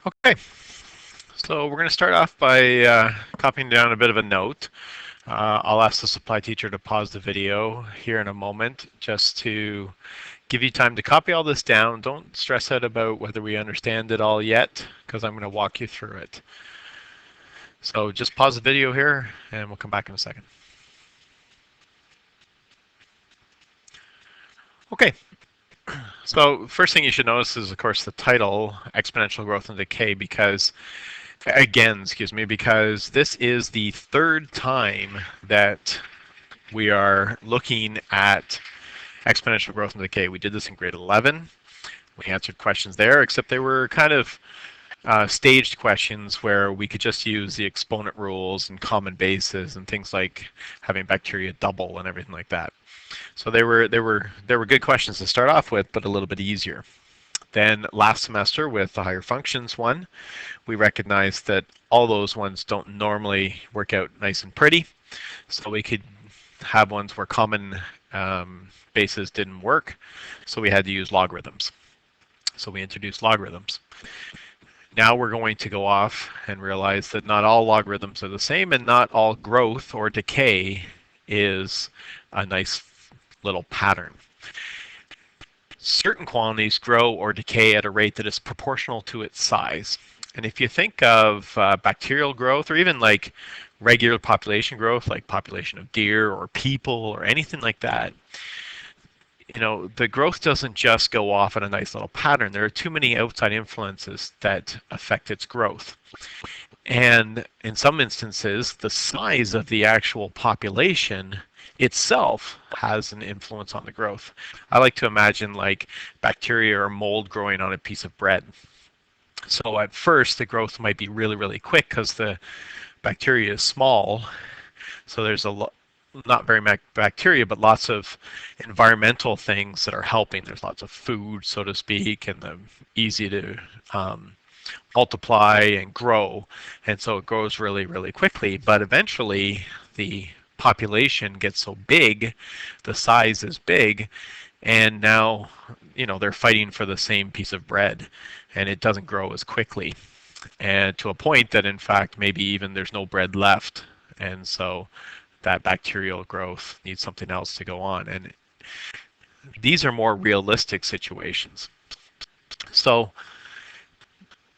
Okay, so we're going to start off by copying down a bit of a note. I'll ask the supply teacher to pause the video here in a moment just to give you time to copy all this down. Don't stress out about whether we understand it all yet, because I'm going to walk you through it. So just pause the video here and we'll come back in a second. Okay, so first thing you should notice is, of course, the title, Exponential Growth and Decay, because because this is the third time that we are looking at exponential growth and decay. We did this in grade 11. We answered questions there, except they were kind of staged questions where we could just use the exponent rules and common bases and things like having bacteria double and everything like that. So they were good questions to start off with, but a little bit easier. Then last semester with the higher functions one, we recognized that all those ones don't normally work out nice and pretty. So we could have ones where common bases didn't work. So we had to use logarithms. So we introduced logarithms. Now we're going to go off and realize that not all logarithms are the same, and not all growth or decay is a nice little pattern. Certain quantities grow or decay at a rate that is proportional to its size. And if you think of bacterial growth, or even like regular population growth, like population of deer or people or anything like that, you know, the growth doesn't just go off in a nice little pattern. There are too many outside influences that affect its growth. And in some instances, the size of the actual population itself has an influence on the growth. I like to imagine like bacteria or mold growing on a piece of bread. So at first, the growth might be really, really quick because the bacteria is small. So there's a lot, not very much bacteria, but lots of environmental things that are helping. There's lots of food, so to speak, and easy to multiply and grow. And so it grows really, really quickly. But eventually, the population gets so big, the size is big, and now, you know, they're fighting for the same piece of bread, and it doesn't grow as quickly. And to a point that, in fact, maybe even there's no bread left. And so that bacterial growth needs something else to go on. And these are more realistic situations. So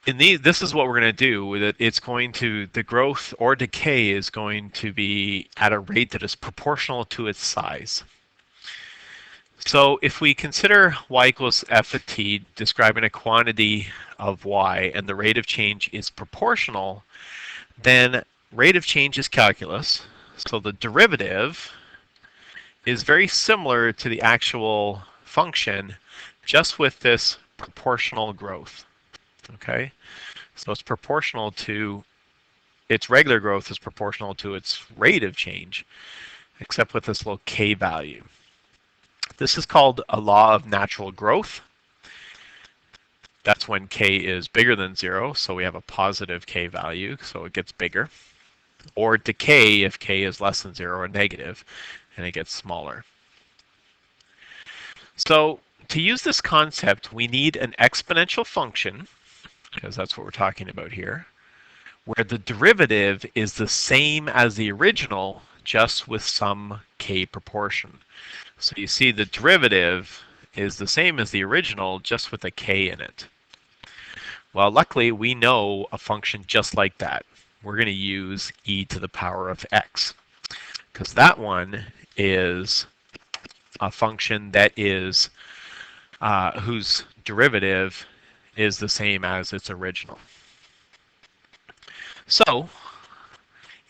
this is what we're going to do. That it's going to, the growth or decay is going to be at a rate that is proportional to its size. So if we consider y equals f of t describing a quantity of y and the rate of change is proportional, then rate of change is calculus. So the derivative is very similar to the actual function, just with this proportional growth. Okay, so it's proportional to, its regular growth is proportional to its rate of change, except with this little k value. This is called a law of natural growth. That's when k is bigger than 0, so we have a positive k value, so it gets bigger. Or decay if k is less than 0 or negative, and it gets smaller. So to use this concept, we need an exponential function, because that's what we're talking about here, where the derivative is the same as the original, just with some k proportion. So you see the derivative is the same as the original, just with a k in it. Well, luckily, we know a function just like that. We're going to use e to the power of x, because that one is a function that is whose derivative is the same as its original. So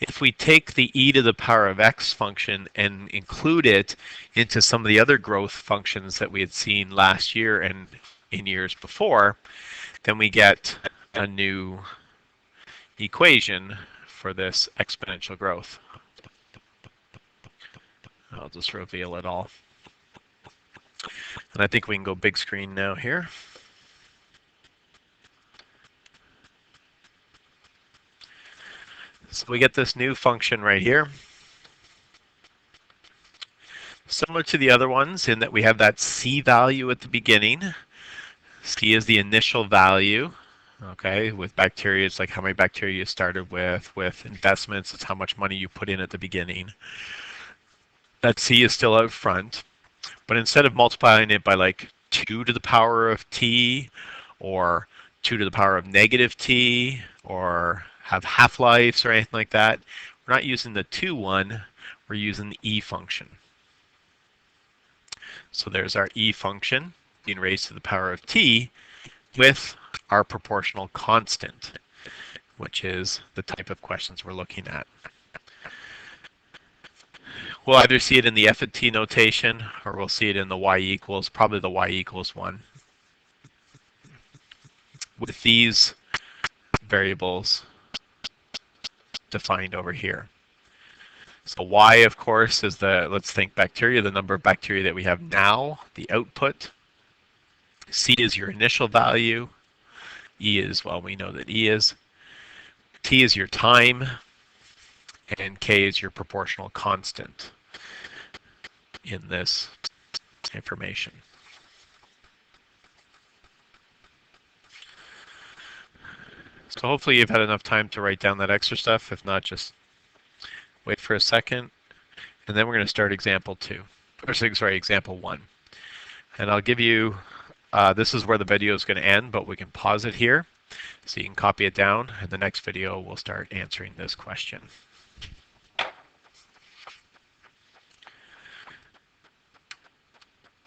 if we take the e to the power of x function and include it into some of the other growth functions that we had seen last year and in years before, then we get a new equation for this exponential growth. I'll just reveal it all. And I think we can go big screen now here. So we get this new function right here. Similar to the other ones in that we have that c value at the beginning. C is the initial value Okay, with bacteria, it's like how many bacteria you started with. With investments, it's how much money you put in at the beginning. That C is still out front, but instead of multiplying it by like 2 to the power of t, or 2 to the power of negative t, or have half-lives or anything like that, we're not using the 2 one, we're using the e function. So there's our e function being raised to the power of t with our proportional constant, which is the type of questions we're looking at. We'll either see it in the f of t notation, or we'll see it in the y equals, probably the y equals 1. With these variables defined over here. So y, of course, is let's think bacteria, the number of bacteria that we have now, the output. C is your initial value. E is, well, we know that E is. T is your time, and K is your proportional constant in this information. So hopefully you've had enough time to write down that extra stuff. If not, just wait for a second. And then we're going to start example 2. Or sorry, example 1. And I'll give you, this is where the video is going to end, but we can pause it here so you can copy it down. And the next video we'll start answering this question.